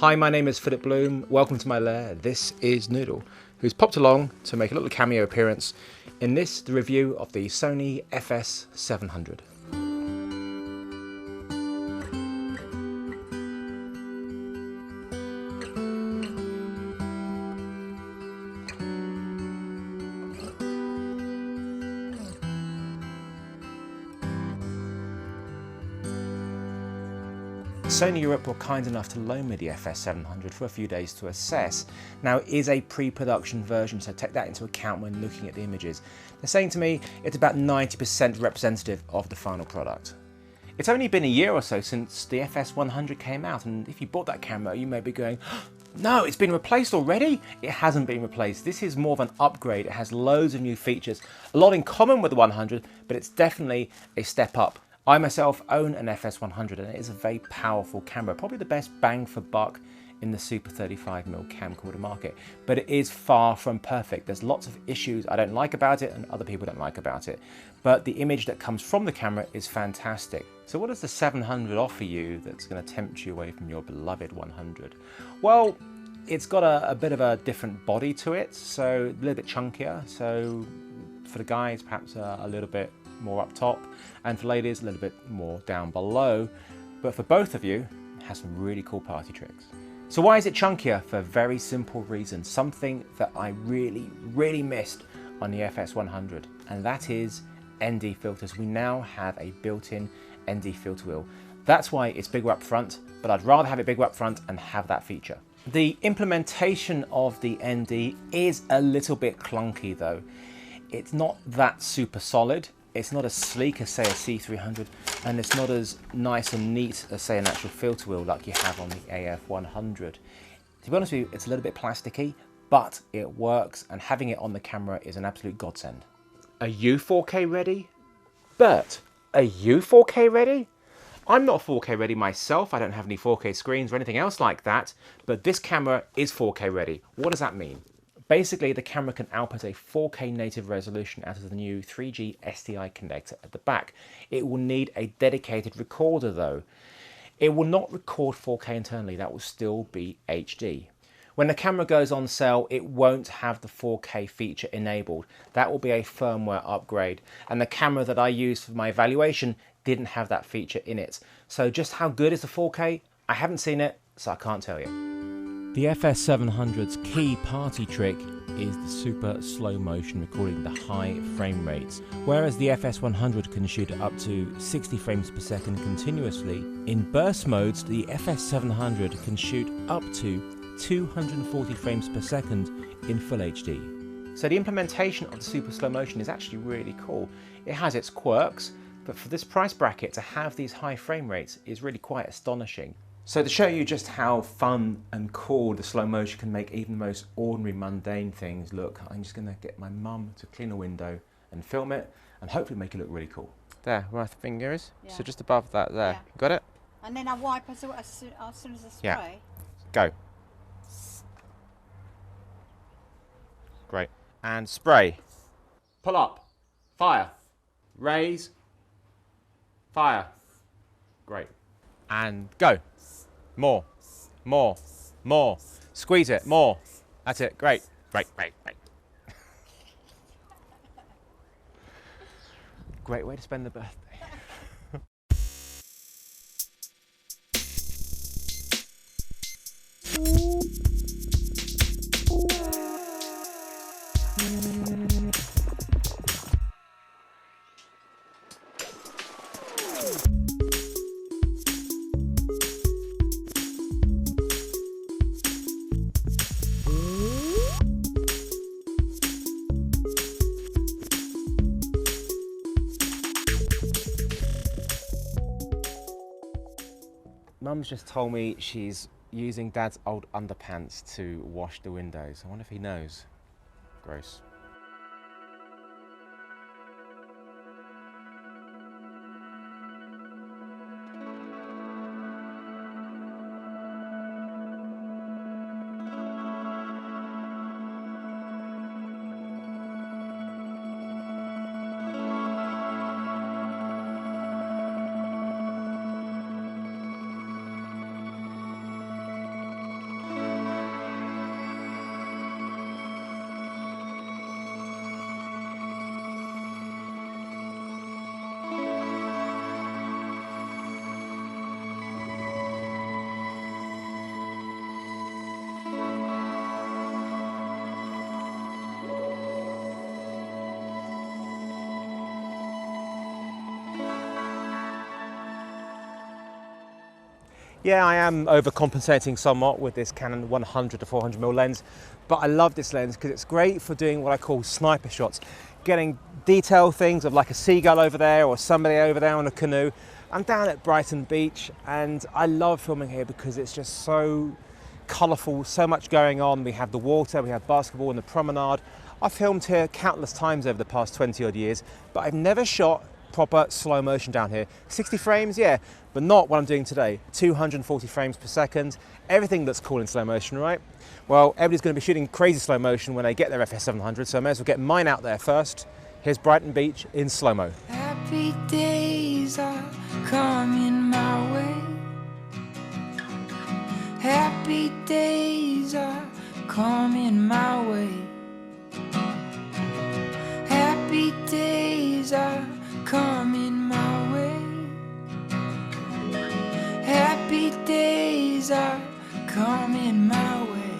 Hi, my name is Philip Bloom. Welcome to my lair. This is Noodle, who's popped along to make a little cameo appearance in this, the review of the Sony FS700. Sony Europe were kind enough to loan me the FS700 for a few days to assess. Now, it is a pre-production version, so take that into account when looking at the images. They're saying to me it's about 90% representative of the final product. It's only been a year or so since the FS100 came out, and if you bought that camera, you may be going, no, it's been replaced already? It hasn't been replaced. This is more of an upgrade. It has loads of new features, a lot in common with the 100, but it's definitely a step up. I myself own an FS100 and it is a very powerful camera, probably the best bang for buck in the Super 35mm camcorder market, but it is far from perfect. There's lots of issues I don't like about it and other people don't like about it, but the image that comes from the camera is fantastic. So what does the 700 offer you that's going to tempt you away from your beloved 100? Well, it's got a bit of a different body to it, so a little bit chunkier, so for the guys perhaps a little bit more up top, and for ladies a little bit more down below, but for both of you it has some really cool party tricks. So why is it chunkier? For a very simple reason, something that I really missed on the FS100, and that is ND filters. We now have a built-in ND filter wheel. That's why it's bigger up front, but I'd rather have it bigger up front and have that feature. The implementation of the ND is a little bit clunky though. It's not that super solid. It's not as sleek as, say, a C300, and it's not as nice and neat as, say, an actual filter wheel like you have on the AF100. To be honest with you, it's a little bit plasticky, but it works, and having it on the camera is an absolute godsend. Are you 4K ready? Bert, are you 4K ready? I'm not 4K ready myself. I don't have any 4K screens or anything else like that, but this camera is 4K ready. What does that mean? Basically, the camera can output a 4K native resolution out of the new 3G SDI connector at the back. It will need a dedicated recorder though. It will not record 4K internally, that will still be HD. When the camera goes on sale, it won't have the 4K feature enabled. That will be a firmware upgrade, and the camera that I used for my evaluation didn't have that feature in it. So just how good is the 4K? I haven't seen it, so I can't tell you. The FS700's key party trick is the super slow motion recording, the high frame rates. Whereas the FS100 can shoot up to 60 frames per second continuously, in burst modes the FS700 can shoot up to 240 frames per second in full HD. So the implementation of the super slow motion is actually really cool. It has its quirks, but for this price bracket to have these high frame rates is really quite astonishing. So to show you just how fun and cool the slow motion can make even the most ordinary mundane things look, I'm just going to get my mum to clean a window and film it and hopefully make it look really cool. There, where my finger is? Yeah. So just above that there. Yeah. Got it? And then I wipe as soon as I spray. Yeah. Go. Great. And spray. Pull up. Fire. Raise. Fire. Great. And go. More, more, more. Squeeze it, more. That's it, great, great. Great way to spend the birthday. Mum's just told me she's using Dad's old underpants to wash the windows. I wonder if he knows. Gross. Yeah, I am overcompensating somewhat with this Canon 100 to 400mm lens, but I love this lens because it's great for doing what I call sniper shots, getting detailed things of like a seagull over there or somebody over there on a canoe. I'm down at Brighton Beach and I love filming here because it's just so colourful, so much going on. We have the water, we have basketball and the promenade. I've filmed here countless times over the past 20 odd years, but I've never shot proper slow motion down here. 60 frames, yeah, but not what I'm doing today. 240 frames per second, everything that's cool in slow motion, right? Well, everybody's going to be shooting crazy slow motion when they get their FS700, so I may as well get mine out there first. Here's Brighton Beach in slow-mo. Happy days are coming my way. Happy days are coming my way. Happy days are coming my way. Happy days are coming my way.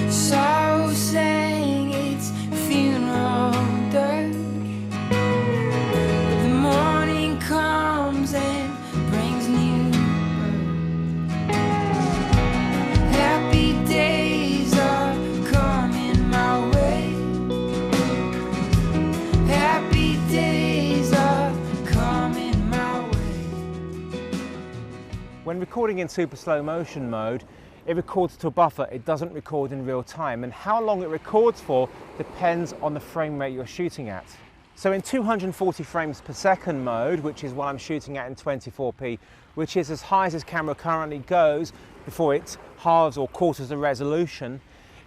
So sang its funeral dirge. The morning comes and brings new birth. Happy days are coming my way. Happy days are coming my way. When recording in super slow motion mode, it records to a buffer, it doesn't record in real time, and how long it records for depends on the frame rate you're shooting at. So in 240 frames per second mode, which is what I'm shooting at in 24p, which is as high as this camera currently goes before it halves or quarters the resolution,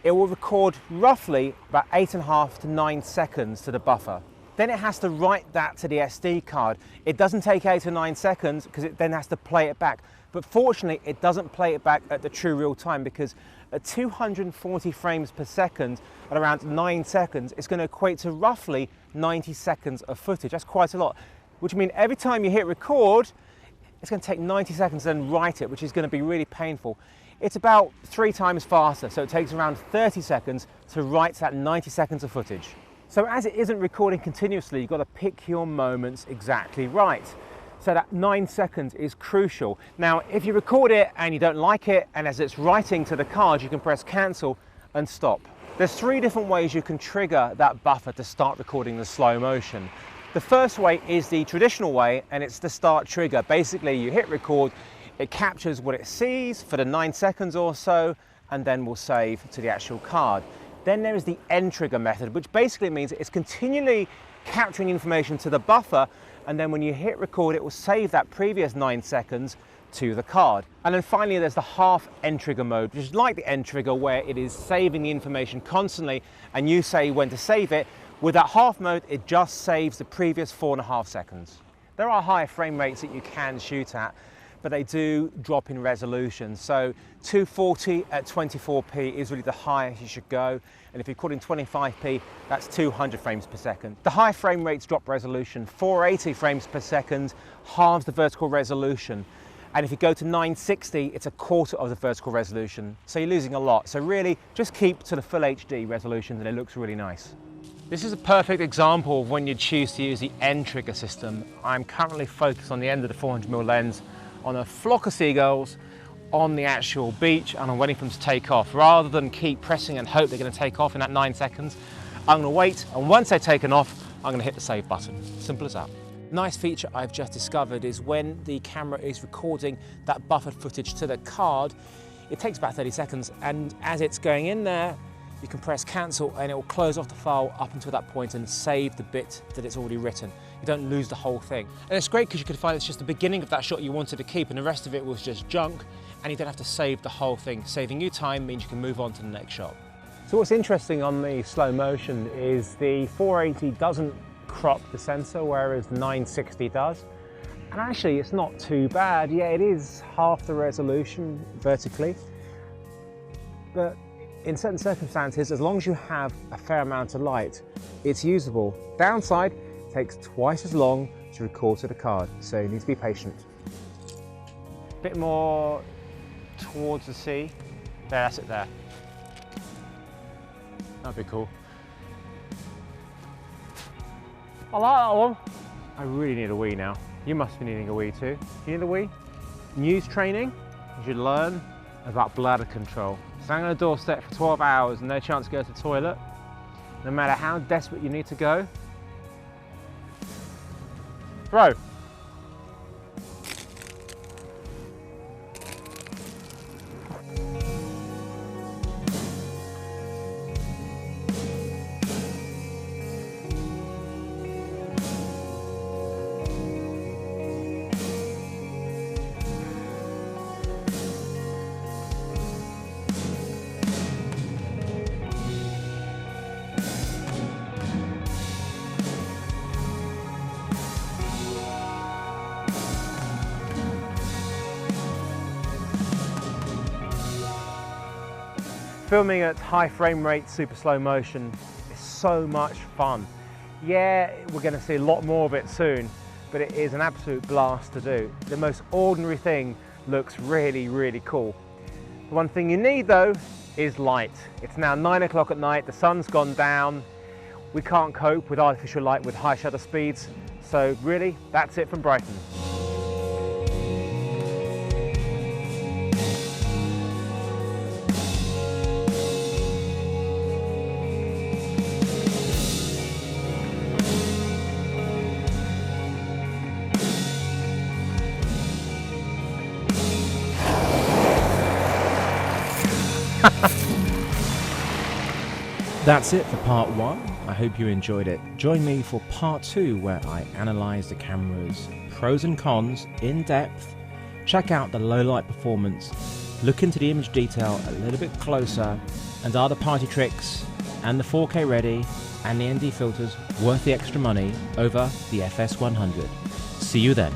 it will record roughly about 8.5 to 9 seconds to the buffer. Then it has to write that to the SD card. It doesn't take 8 or 9 seconds because it then has to play it back. But fortunately, it doesn't play it back at the true real time because at 240 frames per second, at around 9 seconds, it's going to equate to roughly 90 seconds of footage. That's quite a lot, which means every time you hit record, it's going to take 90 seconds to then write it, which is going to be really painful. It's about 3 times faster, so it takes around 30 seconds to write that 90 seconds of footage. So as it isn't recording continuously, you've got to pick your moments exactly right. So that 9 seconds is crucial. Now, if you record it and you don't like it, and as it's writing to the card, you can press cancel and stop. There's 3 different ways you can trigger that buffer to start recording the slow motion. The first way is the traditional way, and it's the start trigger. Basically, you hit record, it captures what it sees for the 9 seconds or so, and then will save to the actual card. Then there is the end trigger method, which basically means it's continually capturing information to the buffer, and then when you hit record, it will save that previous 9 seconds to the card. And then finally, there's the half end trigger mode, which is like the end trigger where it is saving the information constantly and you say when to save it. With that half mode, it just saves the previous 4.5 seconds. There are higher frame rates that you can shoot at, but they do drop in resolution. So 240 at 24p is really the highest you should go. And if you're recording 25p, that's 200 frames per second. The high frame rates drop resolution. 480 frames per second halves the vertical resolution. And if you go to 960, it's a quarter of the vertical resolution. So you're losing a lot. So really, just keep to the full HD resolution and it looks really nice. This is a perfect example of when you choose to use the end trigger system. I'm currently focused on the end of the 400mm lens on a flock of seagulls on the actual beach, and I'm waiting for them to take off. Rather than keep pressing and hope they're going to take off in that 9 seconds, I'm going to wait, and once they've taken off, I'm going to hit the save button. Simple as that. Nice feature I've just discovered is when the camera is recording that buffered footage to the card, it takes about 30 seconds, and as it's going in there, you can press cancel and it will close off the file up until that point and save the bit that it's already written. You don't lose the whole thing. And it's great because you can find it's just the beginning of that shot you wanted to keep and the rest of it was just junk, and you don't have to save the whole thing. Saving you time means you can move on to the next shot. So what's interesting on the slow motion is the 480 doesn't crop the sensor, whereas the 960 does. And actually it's not too bad. Yeah, it is half the resolution vertically, but in certain circumstances, as long as you have a fair amount of light, it's usable. Downside, it takes twice as long to record to the card, so you need to be patient. A bit more towards the sea. There, that's it there. That'd be cool. I like that one. I really need a wee now. You must be needing a wee too. Do you need a wee? news training, you should learn about bladder control. Standing on a doorstep for 12 hours and no chance to go to the toilet, no matter how desperate you need to go. Bro. Filming at high frame rate, super slow motion is so much fun. Yeah, we're going to see a lot more of it soon, but it is an absolute blast to do. The most ordinary thing looks really, really cool. The one thing you need though is light. It's now 9 o'clock at night, the sun's gone down. We can't cope with artificial light with high shutter speeds, so really, that's it from Brighton. That's it for part 1. I hope you enjoyed it. Join me for part 2 where I analyse the camera's pros and cons in depth, check out the low light performance, look into the image detail a little bit closer, and are the party tricks and the 4K ready and the ND filters worth the extra money over the FS100. See you then.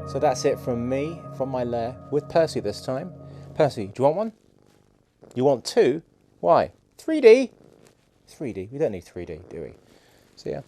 So that's it from me, from my lair, with Percy this time. Percy, do you want one? You want 2? Why? 3D? 3D? We don't need 3D, do we? See ya.